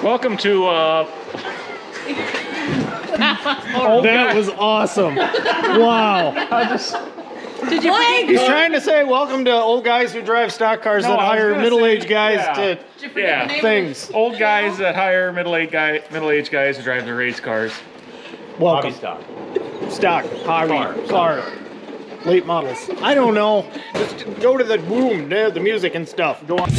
Welcome to That was awesome. Wow. Did you forget? He's trying to say welcome to old guys who drive stock cars that hire middle-aged guys to things. Old guys that hire middle-aged guys to drive the race cars. Welcome. Stock. Hobby. Car. Late models. I don't know. Just go to the boom, the music and stuff. Go on.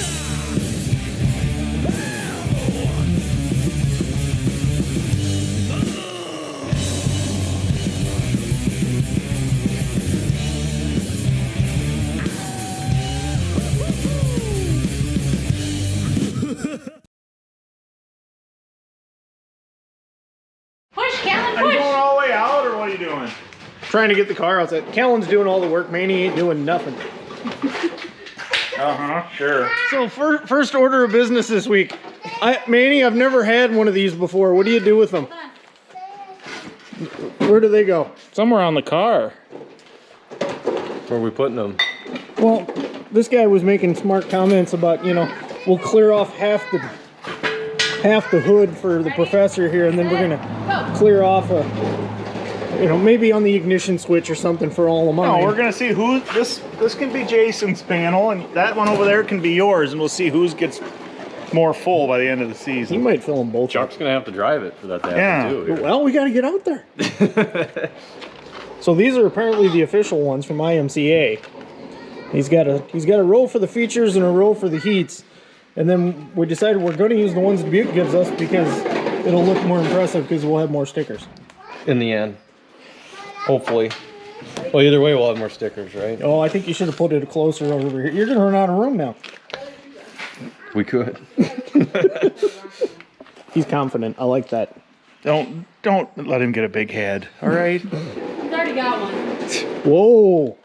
Are you going all the way out, or what are you doing? Trying to get the car outside. Callan's doing all the work. Manny ain't doing nothing. Sure. So first order of business this week. Manny, I've never had one of these before. What do you do with them? Where do they go? Somewhere on the car. Where are we putting them? Well, this guy was making smart comments about, you know, we'll clear off half the hood for the professor here, and then we're gonna clear off you know, maybe on the ignition switch or something for all of mine. No, we're gonna see who this can be Jason's panel, and that one over there can be yours, and we'll see who gets more full by the end of the He season. might fill them both. Chuck's gonna have to drive it for that to happen too. Here. Well, we got to get out there. So these are apparently the official ones from IMCA. He's got a row for the features and a row for the heats, and then we decided we're going to use the ones Dubuque gives us because it'll look more impressive because we'll have more stickers. In the end, hopefully. Well, either way, we'll have more stickers, right? Oh, I think you should have put it closer over here. You're going to run out of room now. We could. He's confident. I like that. Don't let him get a big head. All right. He's already got one. Whoa.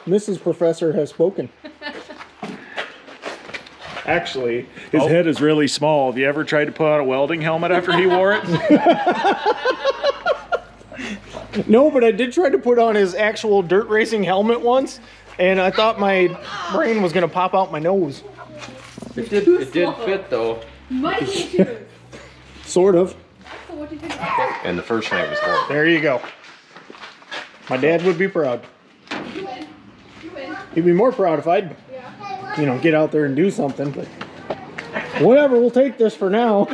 Mrs. Professor has spoken. Actually, his head is really small. Have you ever tried to put on a welding helmet after he wore it? No, but I did try to put on his actual dirt racing helmet once, and I thought my brain was going to pop out my nose. It did fit though. Might be too. Sort of. So what do you think? And the first night was horrible. There you go. My dad would be proud. You win. You win. He'd be more proud if I'd, Yeah. you know, get out there and do something, but whatever, we'll take this for now.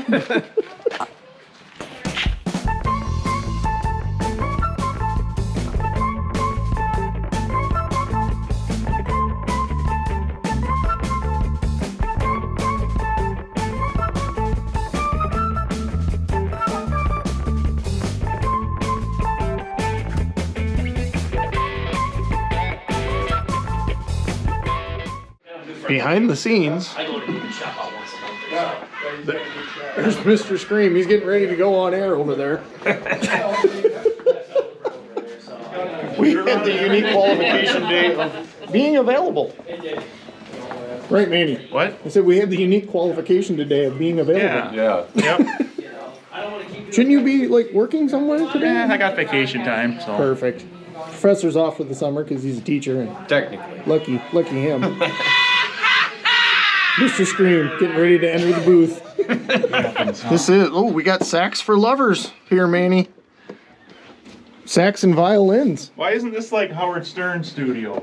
Behind the scenes, there's Mr. Scream. He's getting ready to go on air over there. We had the unique qualification day of being available. Right, Manny? What? I said we had the unique qualification today of being available. Yeah. Yeah. Yep. Shouldn't you be like working somewhere today? I got vacation time, so. Perfect. Professor's off for the summer because he's a teacher, and Technically. lucky him. Mr. Scream getting ready to enter the booth. This is, we got sax for lovers here, Manny. Sax and violins. Why isn't this like Howard Stern studio?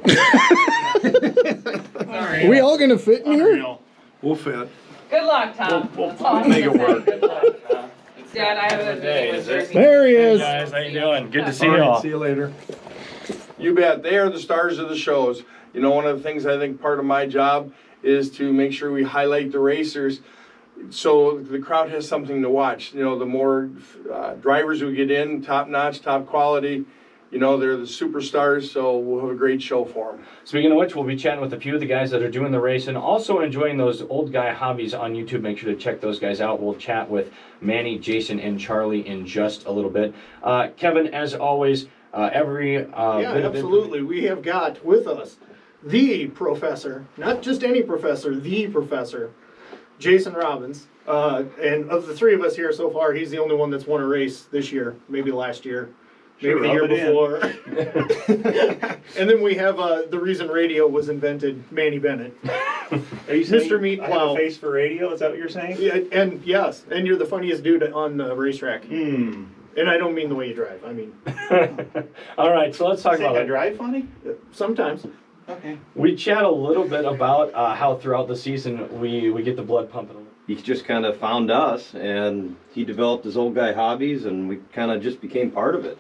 Are we all gonna fit in here? Unreal. We'll fit. Good luck, Tom. That's all I'm make it gonna work. say. Good luck, Tom. Dad, I have a meeting with Jersey. There he is. Guys, how you doing? Good to see All you right, all. see you later. You bet. They are the stars of the shows. You know, one of the things I think part of my job is to make sure we highlight the racers so the crowd has something to watch. You know, the more drivers who get in, top notch, top quality, you know, they're the superstars, so we'll have a great show for them. Speaking of which, we'll be chatting with a few of the guys that are doing the race and also enjoying those old guy hobbies on YouTube. Make sure to check those guys out. We'll chat with Manny, Jason, and Charlie in just a little bit. Kevin, as always, every bit of Absolutely. We have got with us the professor, not just any professor, the professor, Jason Robbins. And of the three of us here so far, he's the only one that's won a race this year, maybe last year. maybe the year rub it before. And then we have the reason radio was invented, Manny Bennett. Are you saying Mr. Meat I Plow. have a face for radio? Is that what you're saying? Yeah, and yes, and you're the funniest dude on the racetrack. Hmm. And I don't mean the way you drive. I mean, All right, so let's talk Think about I it. drive funny? sometimes. Okay. We chat a little bit about how throughout the season we get the blood pumping. He just kind of found us, and he developed his old guy hobbies, and we kind of just became part of it.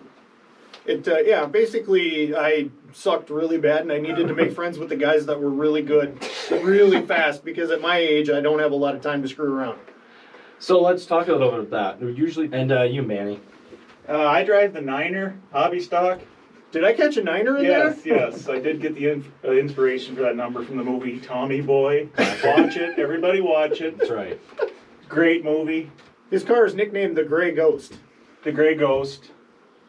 Yeah, basically I sucked really bad and I needed to make friends with the guys that were really good, really fast, because at my age I don't have a lot of time to screw around. So let's talk a little bit about that. Usually, and you, Manny. I drive the Niner hobby stock. Did I catch a niner in Yes, there? yes. I did get the inspiration for that number from the movie Tommy Boy. Watch it. Everybody watch it. That's right. Great movie. His car is nicknamed the Gray Ghost. The Gray Ghost.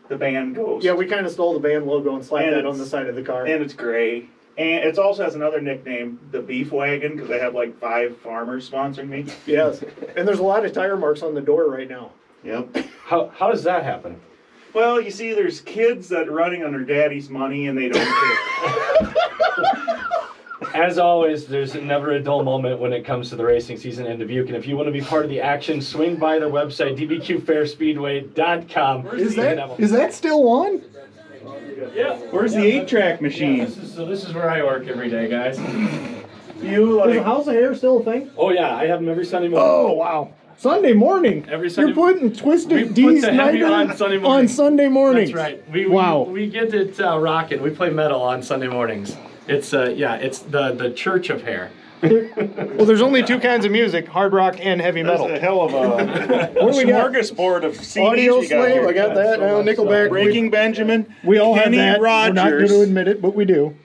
The band Ghost. Yeah, we kind of stole the band logo and slapped And that it's- on the side of the car. And it's gray. And it also has another nickname, the Beef Wagon, because I have like 5 farmers sponsoring me. Yes, and there's a lot of tire marks on the door right now. Yep. How does that happen? Well, you see, there's kids that are running on their daddy's money and they don't care. As always, there's never a dull moment when it comes to the racing season in Dubuque. And if you want to be part of the action, swing by their website, dbqfairspeedway.com. Is that still on? Yeah. Where's the 8-track machine? This is where I work every day, guys. You Is like the House of Hair still a thing? Oh yeah, I have them every Sunday morning. Oh wow! Sunday morning. Every Sunday- You're putting We Twisted put D's the heavy Night on Sunday morning. on Sunday mornings. That's right. Wow. We get it rocking. We play metal on Sunday mornings. It's it's the Church of Hair. Well, there's only 2 kinds of music: hard rock and heavy that's metal. a hell of a What do we got? smorgasbord of CDs Audio we got Slave. here. I got that. Nickelback. Breaking Benjamin. We all Kenny have that. Rogers. We're not going to admit it, but we do.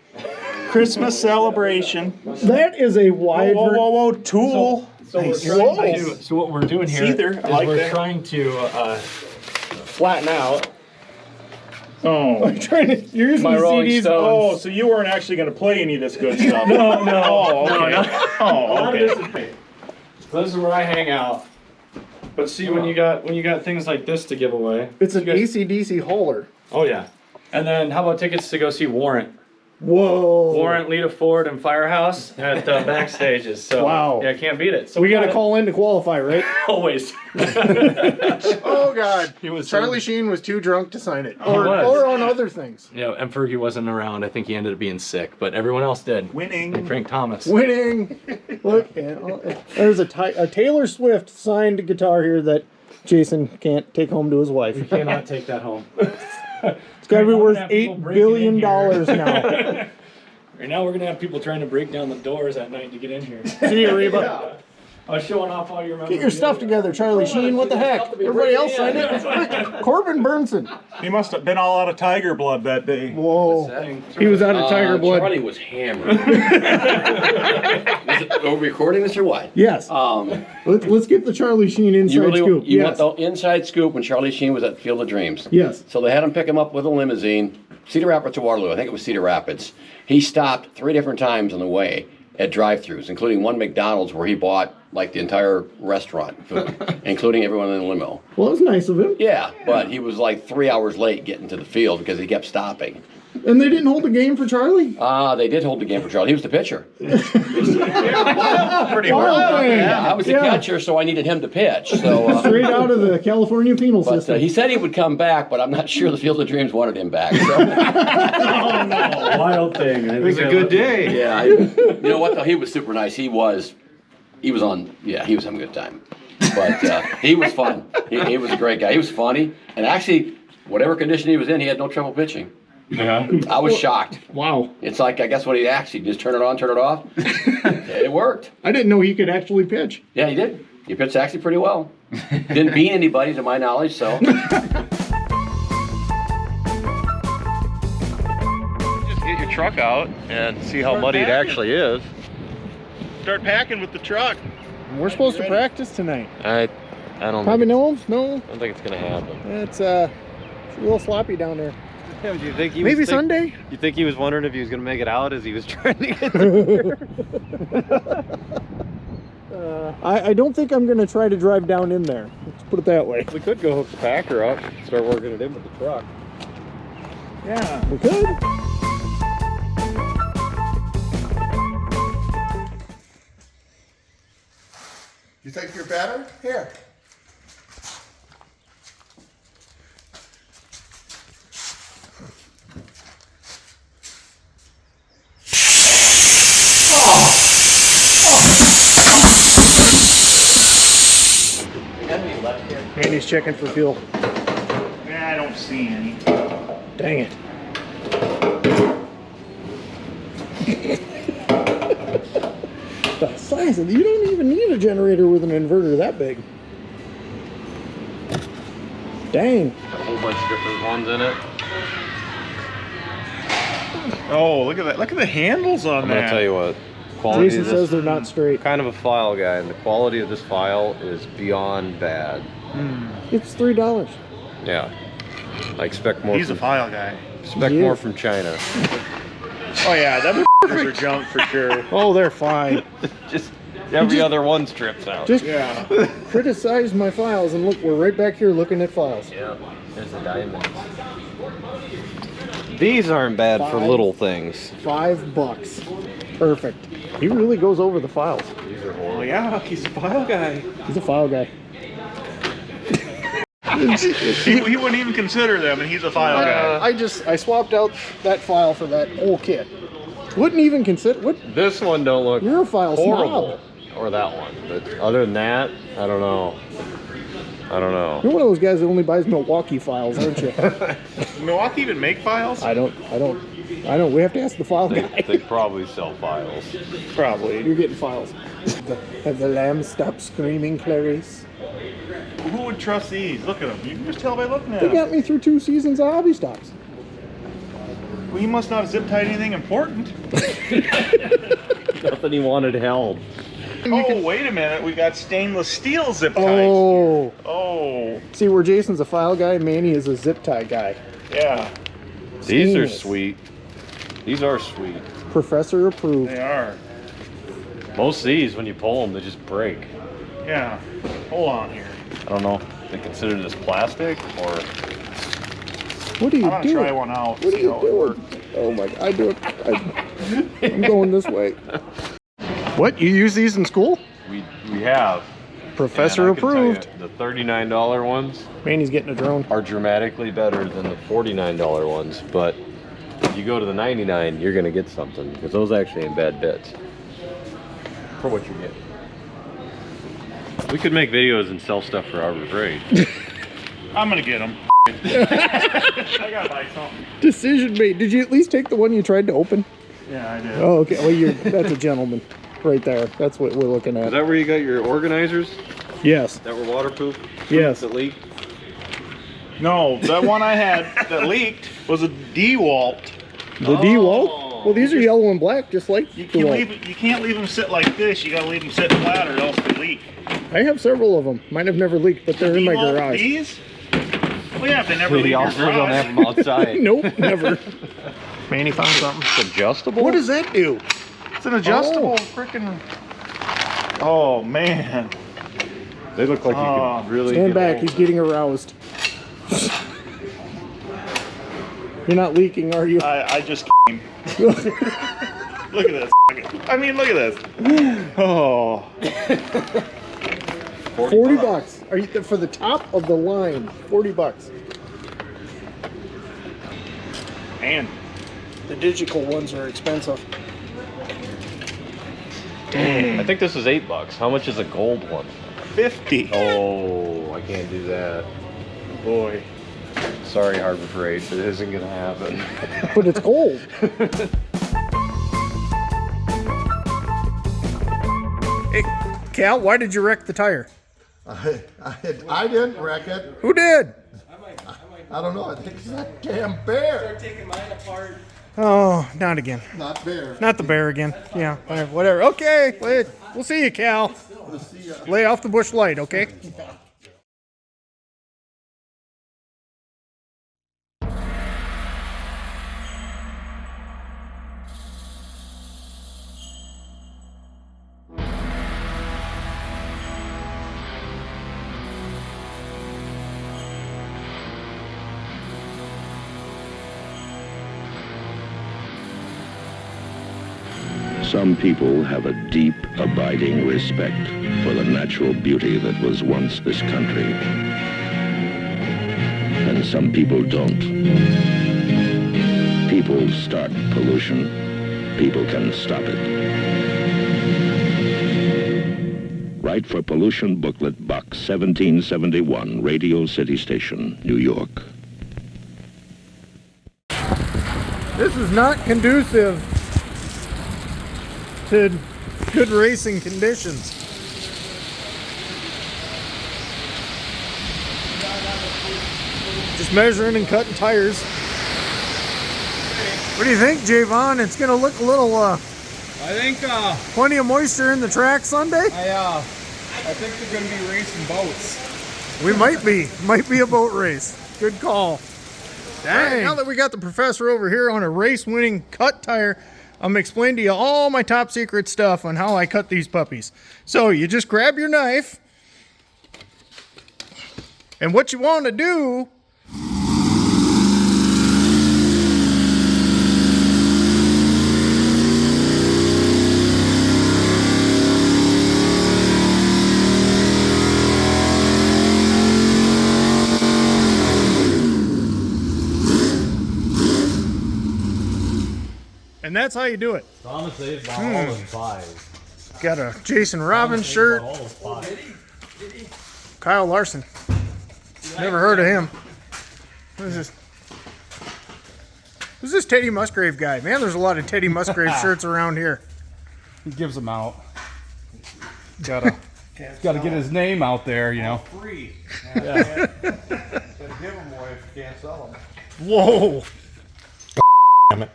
Christmas Celebration. That is a wide. Whoa. Tool. So what we're doing here Seether, I like we're that. trying to flatten out Oh. You're using my the Rolling CDs. Stones. Oh, so you weren't actually going to play any of this good stuff? No. Oh, okay. Oh, okay. This is where I hang out. But see, when you got things like this to give away. It's an AC/DC hauler. Oh yeah. And then how about tickets to go see Warrant? Whoa. Warrant, Lita Ford, and Firehouse at backstages. So Wow. yeah, I can't beat it. So We got to call in to qualify, right? always. Oh God. He was Charlie Sheen was too drunk to sign it, He or was. on other things. Yeah, and Fergie wasn't around. I think he ended up being sick, but everyone else did. Winning. And Frank Thomas. Winning. Look, there's a Taylor Swift signed guitar here that Jason can't take home to his wife. You cannot take that home. It's got to be worth $8 billion now. Right now we're gonna have people trying to break down the doors at night to get in here. See you, Reba. I was showing off all your Get your stuff together, Charlie Sheen. What the heck? Everybody else signed it. Corbin Burnson. He must have been all out of tiger blood that day. Whoa. He was out of tiger blood. Charlie was hammered. Are we recording this or what? Yes. Let's get the Charlie Sheen inside scoop. You Yes. want the inside scoop when Charlie Sheen was at Field of Dreams. Yes. So they had him pick him up with a limousine, Cedar Rapids to Waterloo. I think it was Cedar Rapids. He stopped 3 different times on the way at drive-thrus, including one McDonald's where he bought like the entire restaurant food, including everyone in the limo. Well, that was nice of him. Yeah, but he was like 3 hours late getting to the field because he kept stopping. And they didn't hold the game for Charlie? They did hold the game for Charlie. He was the pitcher. Pretty Wow. Yeah, I was the catcher, so I needed him to pitch. So. Straight out of the California penal But system. he said he would come back, but I'm not sure the Field of Dreams wanted him back. So. Wild thing. It was a good day. Yeah, you know what though? He was super nice. He was having a good time. But he was fun. He was a great guy. He was funny, and actually, whatever condition he was in, he had no trouble pitching. Yeah. I was shocked. Wow. It's like I guess what he actually just turn it on, turn it off. It worked. I didn't know he could actually pitch. Yeah, he did. He pitched actually pretty well. Didn't beat anybody to my knowledge, so. Just get your truck out and see how muddy it actually is. Start packing with the truck. We're supposed to practice tonight. I don't Probably think, no. I don't think it's gonna happen. It's a little sloppy down there. Yeah, do you think he Maybe Sunday? You think he was wondering if he was gonna make it out as he was trying to get there? I don't think I'm going to try to drive down in there. Let's put it that way. We could go hook the packer up, start working it in with the truck. Yeah. We could. You think you're better? Here. Andy's checking for fuel. Yeah, I don't see any. Dang it. The size of you don't even need a generator with an inverter that big. Dang. A whole bunch of different ones in it. Oh, look at that. Look at the handles on I'm that. gonna tell you what. Quality Jason of says this, they're not straight. kind of a file guy, and the quality of this file is beyond bad. It's $3. Yeah. I expect more. He's a from, file guy. expect Yeah. more from China. Oh yeah, that are junk for sure. Oh, they're fine. Just every other one strips out. Just Yeah. criticize my files and look, we're right back here looking at files. Yeah. There's the diamonds. These aren't bad for Five. little things. $5. Perfect. He really goes over the files. These are Oh horrible. yeah, he's a file guy. He's a file guy. He wouldn't even consider them, and he's a file guy. I swapped out that file for that whole kit. Wouldn't even consider. What? This one don't look You're a file horrible. snob. Or that one. But other than that, I don't know. I don't know. You're one of those guys that only buys Milwaukee files, aren't you? Does Milwaukee even make files? I don't. We have to ask the file guy. They probably sell files. Probably. You're getting files. Have the lamb stopped screaming, Clarice? Who would trust these? Look at them. You can just tell by looking at They them. got me through 2 seasons of Hobby Stops. Well, you must not have zip tied anything important. Nothing he wanted held. Oh, wait a minute. We got stainless steel zip ties. Oh. Oh, See, where Jason's a file guy, Manny is a zip tie guy. yeah. These are Stainless. sweet. These are sweet. Professor approved. They are. Most of these, when you pull them, they just break. Yeah. Hold on here. I don't know if they consider this plastic or... What are you I'm gonna doing? try one out. What are see you how it doing? works. Oh my! I do it. I'm going this way. What? You use these in school? We have. Professor And I can tell you, approved. the $39 ones Manny's getting a drone. are dramatically better than the $49 ones, but if you go to the 99, you're gonna get something because those actually ain't bad bits for what you get. We could make videos and sell stuff for Harbor Freight. I'm gonna get them. I gotta buy something. Decision made. Did you at least take the one you tried to open? Yeah, I did. Oh, okay. Well, that's a gentleman, right there. That's what we're looking Is at. that where you got your organizers Yes. that were waterproof? Yes. That leaked? No, that one I had that leaked was a DeWalt. The DeWalt. Well, these are yellow and black, just like You DeWalt. can't leave them sit like this. You gotta leave them sit flat, or else they leak. I have several of them. Mine have never leaked, but they're in my DeWalt, garage. These? Well, yeah, if they never leave We your also don't have garage. them outside. Nope, never. Manny found something. It's adjustable? What does that do? It's an adjustable freaking. Oh man. They look like you Oh. could really Stand get back. hold- He's getting aroused. You're not leaking, are you? I just came. Look at this. I mean, look at this. Oh. 40 bucks. Are you for the top of the line? 40 bucks. Man. The digital ones are expensive. I think this is $8. How much is a gold one? 50. Oh, I can't do that. Boy. Sorry, Harbor Freight, it isn't gonna happen. But it's gold. Hey, Cal, why did you wreck the tire? I didn't wreck it. Who did? I don't know. I think it's that damn bear. Oh, not again. Not bear. Not the bear again. Yeah, whatever. Okay, we'll see you, Cal. Lay off the bush light, okay? Some people have a deep, abiding respect for the natural beauty that was once this country. And some people don't. People start pollution. People can stop it. Write for Pollution Booklet, Box 1771, Radio City Station, New York. This is not conducive to good racing conditions. Just measuring and cutting tires. What do you think, Javon? It's gonna look a little I think plenty of moisture in the track Sunday? I think they're gonna be racing boats. We might be a boat race. Good call. Dang. Right, now that we got the professor over here on a race-winning cut tire, I'm gonna explain to you all my top secret stuff on how I cut these puppies. So you just grab your knife, and what you want to do and that's how you do it. Thomas is all in 5. Got a Jason Robbins shirt. Kyle Larson. Never heard of him. What is this? Who's this Teddy Musgrave guy? Man, there's a lot of Teddy Musgrave shirts around here. He gives them out. Gotta get his name out there, you know. Free. Yeah. Gotta give them away if you can't sell them. Whoa. Damn it.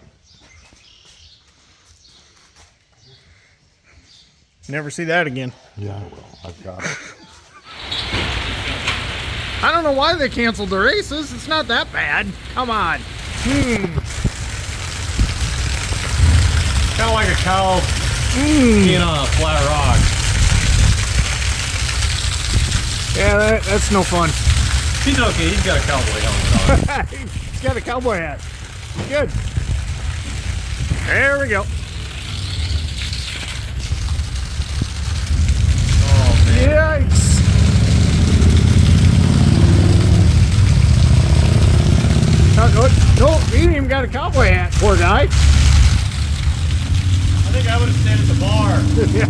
Never see that again. Yeah, I will. I've got it. I don't know why they canceled the races. It's not that bad. Come on. Kind of like a cow being on a flat rock. Yeah, that's no fun. He's okay. He's got a cowboy helmet on. He's got a cowboy hat. Good. There we go. Oh, man. Yikes. No, he didn't even got a cowboy hat, poor guy. I think I would have stayed at the bar. Yeah.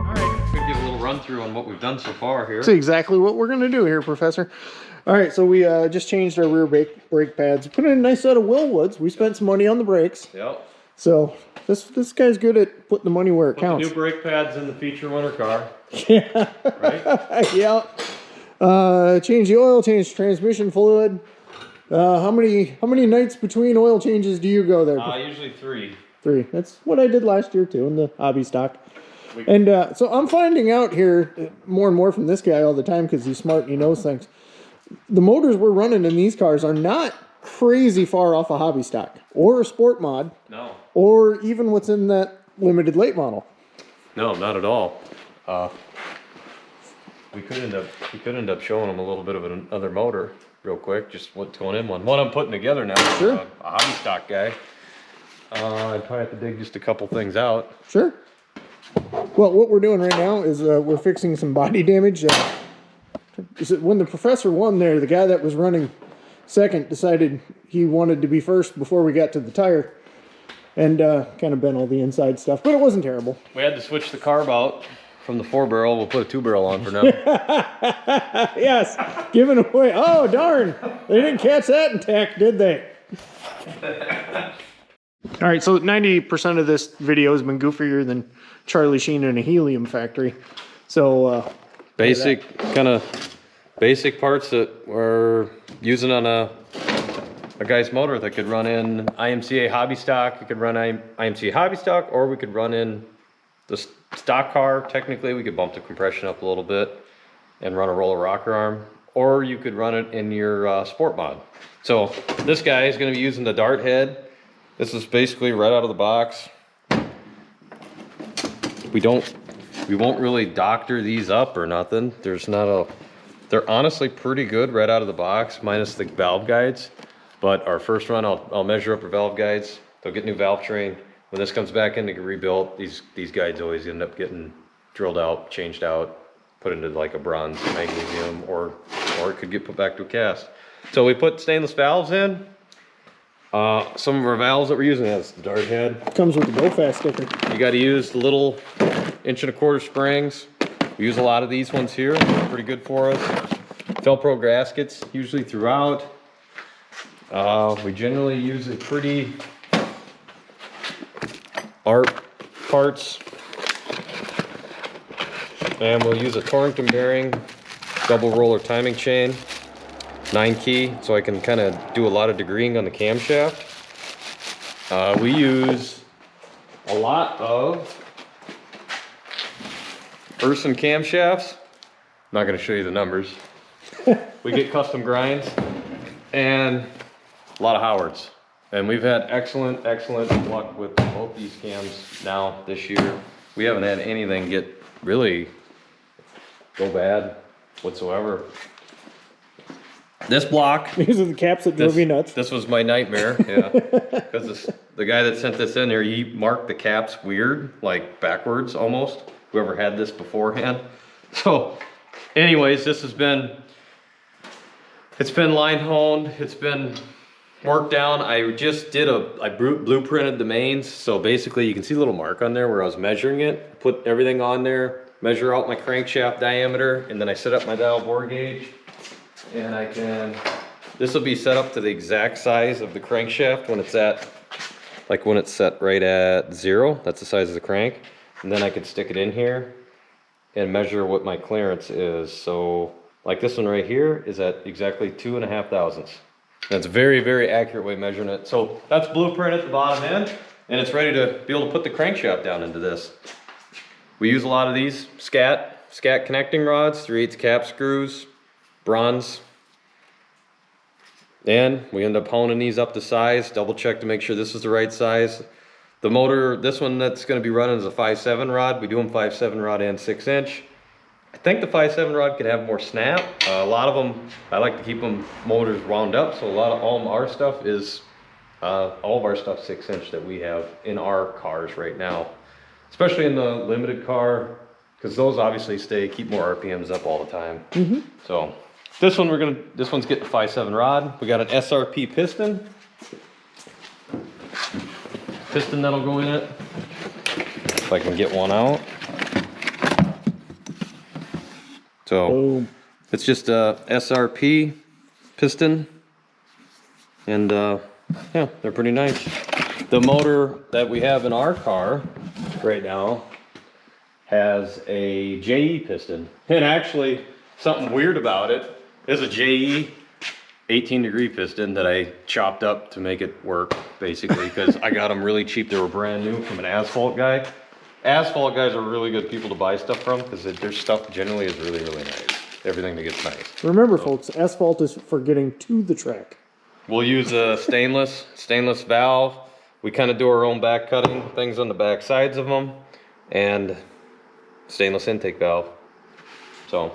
All right, could give a little run through on what we've done so far here. That's exactly what we're going to do here, Professor. All right, so we just changed our rear brake pads. Put in a nice set of Willwoods. We spent some money on the brakes. Yep. So this guy's good at putting the money where it counts. New brake pads in the feature winter car. Yeah. Right? Yeah. Change the oil, change transmission fluid. How many nights between oil changes do you go there? Usually 3. 3. That's what I did last year too in the hobby stock. And so I'm finding out here more and more from this guy all the time because he's smart and he knows things. The motors we're running in these cars are not crazy far off a hobby stock or a sport mod. No. Or even what's in that limited late model. No, not at all. We could end up showing them a little bit of another motor real quick, just what's going in one. One I'm putting together now. Sure. A hobby stock guy. I'd probably have to dig just a couple things out. Sure. Well, what we're doing right now is we're fixing some body damage. When the professor won there, the guy that was running second decided he wanted to be first before we got to the tire. And kind of bent all the inside stuff, but it wasn't terrible. We had to switch the carb out from the 4-barrel. We'll put a 2-barrel on for now. Yes, giving away. Oh, darn. They didn't catch that in tech, did they? All right, so 90% of this video has been goofier than Charlie Sheen in a helium factory. So basic parts that we're using on a guy's motor that could run in IMCA hobby stock. It could run IMCA hobby stock, or we could run in the stock car. Technically, we could bump the compression up a little bit and run a roller rocker arm, or you could run it in your sport mod. So this guy is going to be using the dart head. This is basically right out of the box. We won't really doctor these up or nothing. They're honestly pretty good right out of the box, minus the valve guides. But our first run, I'll measure up our valve guides. They'll get new valve train. When this comes back in to get rebuilt, these guides always end up getting drilled out, changed out, put into like a bronze magnesium, or it could get put back to a cast. So we put stainless valves in. Some of our valves that we're using, that's the dart head. Comes with the Go Fast sticker. You got to use the little 1.25" springs. We use a lot of these ones here. They're pretty good for us. Felpro gaskets, usually throughout. We generally use a pretty ARP parts. And we'll use a Torrington bearing, double roller timing chain, 9-key, so I can kind of do a lot of degreeing on the camshaft. We use a lot of Urson camshafts. I'm not going to show you the numbers. We get custom grinds and a lot of Howards. And we've had excellent luck with both these cams now this year. We haven't had anything get really go bad whatsoever. This block. These are the caps that drove you nuts. This was my nightmare, yeah. Because the guy that sent this in here, he marked the caps weird, like backwards almost. Whoever had this beforehand. So, anyways, this has been, it's been line honed, it's been worked down. I just did I blueprinted the mains. So basically you can see a little mark on there where I was measuring it, put everything on there, measure out my crankshaft diameter, and then I set up my dial bore gauge. And I can, this will be set up to the exact size of the crankshaft when it's at, like when it's set right at 0, that's the size of the crank. And then I could stick it in here and measure what my clearance is. So like this one right here is at exactly 2.5 thousandths. That's a very accurate way of measuring it. So that's blueprint at the bottom end, and it's ready to be able to put the crankshaft down into this. We use a lot of these scat connecting rods, 3/8 cap screws, bronze. And we end up honing these up to size, double check to make sure this is the right size. The motor, this one that's going to be running is a 5/7 rod. We do them 5/7 rod and 6-inch. I think the 5/7 rod could have more snap. A lot of them, I like to keep them motors wound up, so all of our stuff is, all of our stuff 6-inch that we have in our cars right now. Especially in the limited car, because those obviously keep more RPMs up all the time. Mm-hmm. So this one's getting a 5/7 rod. We got an SRP piston that'll go in it. If I can get one out. So it's just a SRP piston, and yeah, they're pretty nice. The motor that we have in our car right now has a JE piston, and actually something weird about it is a JE 18-degree piston that I chopped up to make it work, basically, because I got them really cheap. They were brand new from an asphalt guy. Asphalt guys are really good people to buy stuff from because their stuff generally is really nice. Everything that gets nice. Remember, folks, asphalt is for getting to the track. We'll use a stainless valve. We kind of do our own back cutting things on the back sides of them, and stainless intake valve. So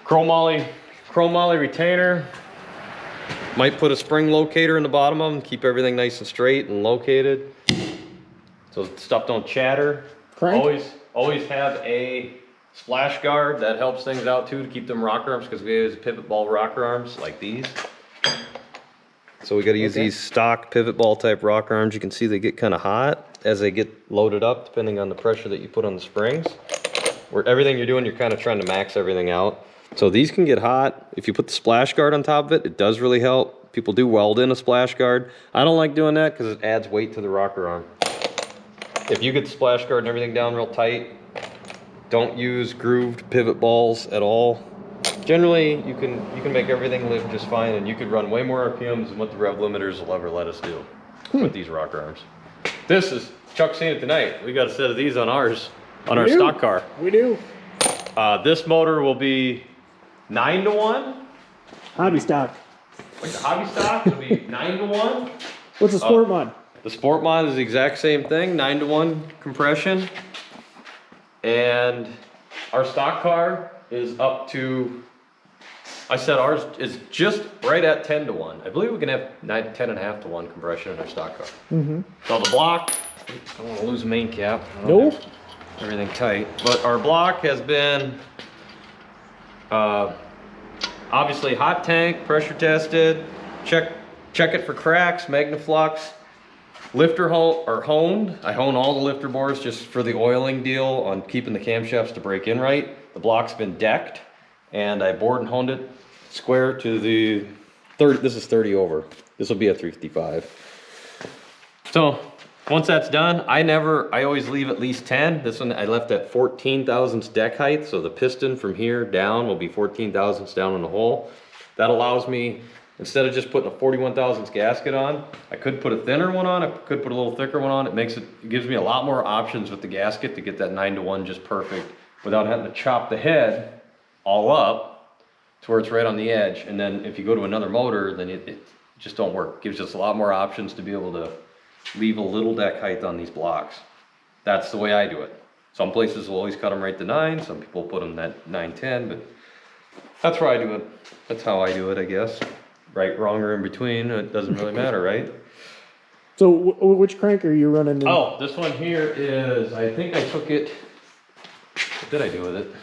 chromoly retainer. Might put a spring locator in the bottom of them, keep everything nice and straight and located, so stuff don't chatter. Crank. Always have a splash guard. That helps things out too, to keep them rocker arms, because we use pivot ball rocker arms like these. So we got to use these stock pivot ball type rocker arms. You can see they get kind of hot as they get loaded up, depending on the pressure that you put on the springs. Where everything you're doing, you're kind of trying to max everything out. So these can get hot. If you put the splash guard on top of it, it does really help. People do weld in a splash guard. I don't like doing that because it adds weight to the rocker arm. If you get the splash guard and everything down real tight, don't use grooved pivot balls at all. Generally, you can make everything live just fine, and you could run way more RPMs than what the rev limiters will ever let us do with these rocker arms. This is, Chuck's seen it tonight. We got a set of these on ours, on our stock car. We do. This motor will be 9-to-1. Hobby stock. Like the hobby stock, it'll be 9-to-1. What's a sport mod? The sport mod is the exact same thing, 9-to-1 compression. And our stock car is up to I said ours is just right at 10 to 1. I believe we can have 10.5 to 1 compression in our stock car. Mm-hmm. So the block, I don't want to lose main cap. I don't Nope. have everything tight. But our block has been obviously hot tank, pressure tested, check it for cracks, Magnaflux. Lifter honed. I hone all the lifter bores just for the oiling deal on keeping the camshafts to break in right. The block's been decked, and I bored and honed it square to the 30. This is 30 over. This will be a 355. So once that's done, I always leave at least 10. This one I left at 14 thousandths deck height, so the piston from here down will be 14 thousandths down in the hole. That allows me, instead of just putting a 41 thousandths gasket on, I could put a thinner one on, I could put a little thicker one on. It gives me a lot more options with the gasket to get that 9 to 1 just perfect without having to chop the head all up to where it's right on the edge. And then if you go to another motor, then it just don't work. It gives us a lot more options to be able to leave a little deck height on these blocks. That's the way I do it. Some places will always cut them right to 9, some people put them at 9/10, but that's where I do it. That's how I do it, I guess. Right, wrong, or in between, it doesn't really matter, right? So which crank are you running? Oh, this one here is, I think I took it, what did I do with it?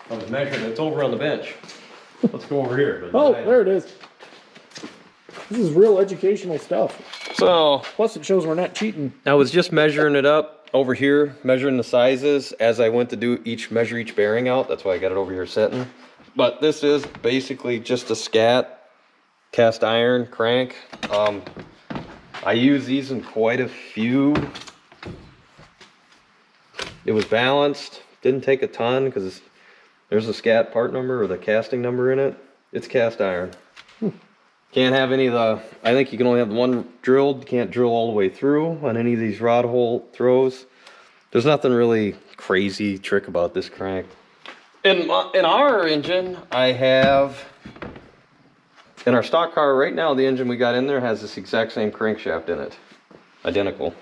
I was measuring, it's over on the bench. Let's go over here. Oh, there it is. This is real educational stuff. So, plus it shows we're not cheating. I was just measuring it up over here, measuring the sizes as I went to measure each bearing out. That's why I got it over here setting. But this is basically just a scat cast iron crank. I use these in quite a few. It was balanced, didn't take a ton because there's a scat part number or the casting number in it. It's cast iron. Can't have any of the, I think you can only have one drilled. You can't drill all the way through on any of these rod hole throws. There's nothing really crazy trick about this crank. In our engine, I have, in our stock car right now, the engine we got in there has this exact same crankshaft in it. Identical.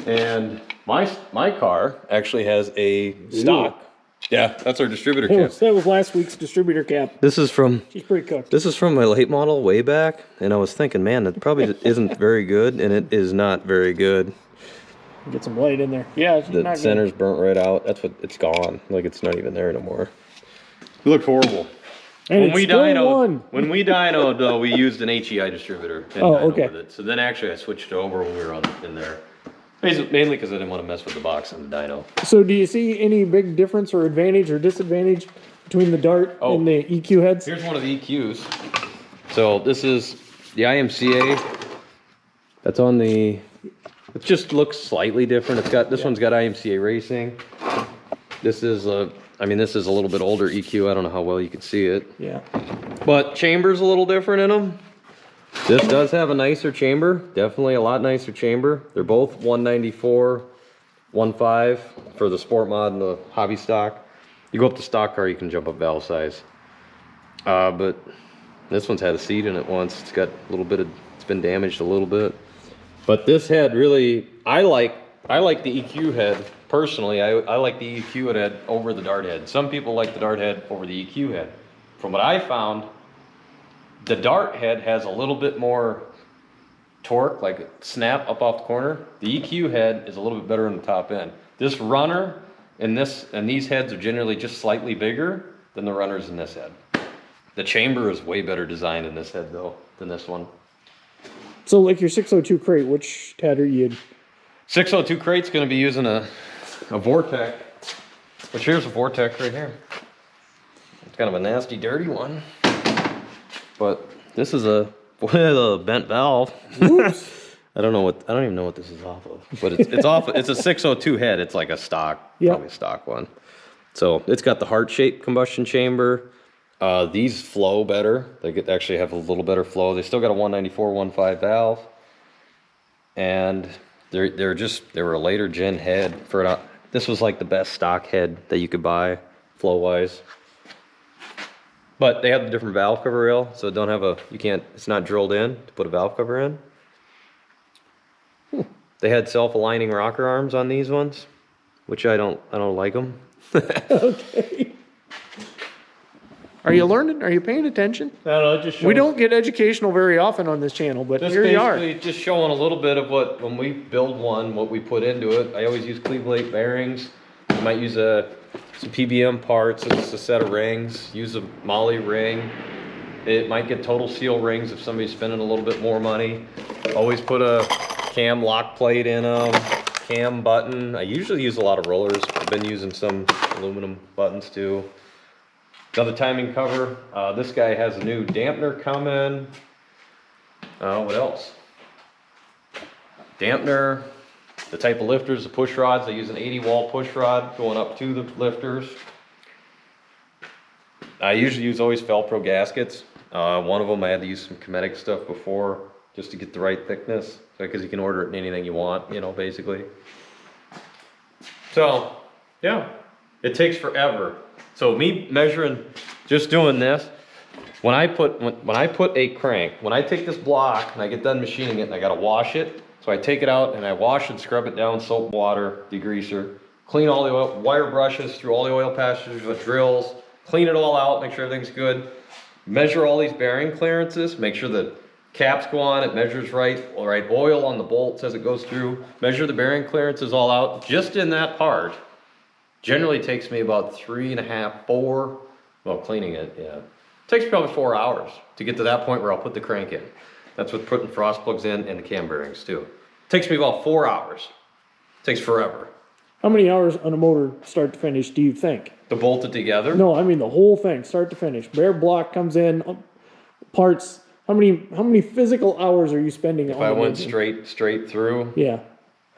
And my car actually has a stock. Yeah, that's our distributor cap. That was last week's distributor cap. This is from, she's pretty cooked. This is from my late model way back, and I was thinking, man, that probably isn't very good, and it is not very good. Get some light in there. Yeah, it's the not center's good. burnt right out. That's what, it's gone. Like, it's not even there no more. It looked horrible. And when we dynoed, though, we used an HEI distributor. And oh, dynoed okay. with it. So then actually I switched over when we were in there. Mainly because I didn't want to mess with the box and the dyno. So do you see any big difference or advantage or disadvantage between the Dart and the EQ heads? Here's one of the EQs. So this is the IMCA. That's on the, it just looks slightly different. It's got, this one's got IMCA racing. This is a, this is a little bit older EQ. I don't know how well you can see it. Yeah. But chamber's a little different in them. This does have a nicer chamber, definitely a lot nicer chamber. They're both 194, 1.5 for the sport mod and the hobby stock. You go up to stock car, you can jump up valve size. But this one's had a seat in it once. It's got a little bit of, it's been damaged a little bit. But this head really, I like the EQ head personally. I like the EQ head over the Dart head. Some people like the Dart head over the EQ head. From what I found, the Dart head has a little bit more torque, like snap up off the corner. The EQ head is a little bit better in the top end. This runner and these heads are generally just slightly bigger than the runners in this head. The chamber is way better designed in this head though than this one. So like your 602 crate, which head are you? 602 crate's going to be using a Vortec, which here's a Vortec right here. It's kind of a nasty, dirty one. But this is a bent valve. Oops. I don't even know what this is off of. But it's off. It's a 602 head. It's like a stock, probably a stock one. So it's got the heart-shaped combustion chamber. These flow better. They actually have a little better flow. They still got a 194 1.5 valve, and they were a later gen head for it. This was like the best stock head that you could buy, flow wise. But they have the different valve cover rail, so don't have a, it's not drilled in to put a valve cover in. They had self-aligning rocker arms on these ones, which I don't like them. Okay. Are you learning? Are you paying attention? I don't know, it just shows. We don't get educational very often on this channel, but Just here you are. basically just showing a little bit of what, when we build one, what we put into it. I always use Cleveland bearings. You might use some PBM parts, just a set of rings. Use a Molly ring. It might get total seal rings if somebody's spending a little bit more money. Always put a cam lock plate in them, cam button. I usually use a lot of rollers. I've been using some aluminum buttons too. Another timing cover. This guy has a new dampener coming. What else? Dampener, the type of lifters, the push rods. I use an 80 wall push rod going up to the lifters. I usually use always Velcro gaskets. One of them I had to use some kinetic stuff before just to get the right thickness, because you can order it in anything you want, you know, basically. So, yeah, it takes forever. So me measuring, just doing this, when I put a crank, when I take this block and I get done machining it and I gotta wash it, so I take it out and I wash and scrub it down, soap, water, degreaser, clean all the oil, wire brushes through all the oil passages with drills, clean it all out, make sure everything's good, measure all these bearing clearances, make sure the caps go on, it measures right, all right, oil on the bolts as it goes through, measure the bearing clearances all out, just in that part. Generally takes me about 3.5, 4, well, cleaning it, yeah. Takes probably 4 hours to get to that point where I'll put the crank in. That's with putting frost plugs in and the cam bearings too. Takes me about 4 hours. Takes forever. How many hours on a motor, start to finish, do you think? To bolt it together? No, I mean the whole thing, start to finish. Bare block comes in, parts. How many physical hours are you spending on If I went engine? straight through, Yeah.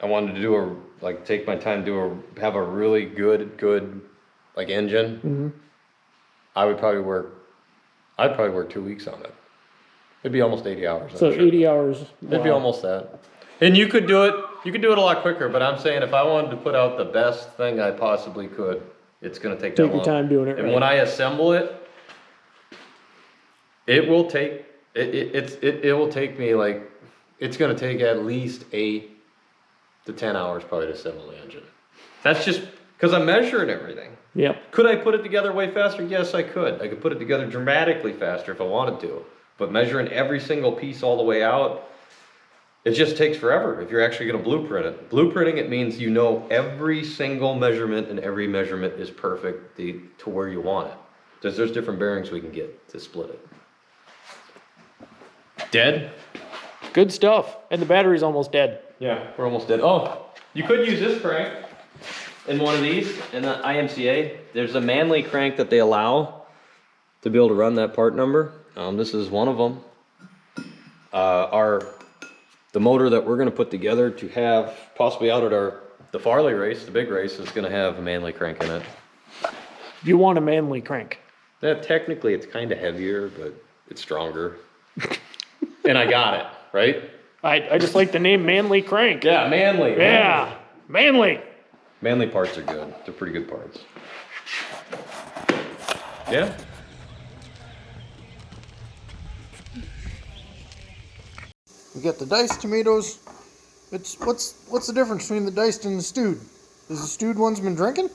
I wanted to do take my time, have a really good like engine. Mm-hmm. I'd probably work 2 weeks on it. It'd be almost 80 hours. So I'm sure. 80 hours. It'd be wow. almost that. And you could do it a lot quicker, but I'm saying if I wanted to put out the best thing I possibly could, it's gonna take that long. Take your time doing it And right. when I assemble it, it will take me like, it's gonna take at least 8 to 10 hours probably to assemble the engine. That's just because I'm measuring everything. Yep. Could I put it together way faster? Yes, I could. I could put it together dramatically faster if I wanted to. But measuring every single piece all the way out, it just takes forever if you're actually going to blueprint it. Blueprinting, it means you know every single measurement, and every measurement is perfect to where you want it. There's different bearings we can get to split it. Dead? Good stuff. And the battery's almost dead. Yeah, we're almost dead. Oh, you could use this crank in one of these, in the IMCA. There's a Manley crank that they allow to be able to run that part number. This is one of them. The motor that we're going to put together to have possibly out at the Farley race, the big race, is going to have a Manley crank in it. You want a Manley crank. Yeah, technically it's kind of heavier, but it's stronger. And I got it, right? I just like the name Manley crank. Yeah, Manley. Yeah, Manley. Manley parts are good. They're pretty good parts. Yeah. We got the diced tomatoes. What's the difference between the diced and the stewed? Is the stewed one's been drinking?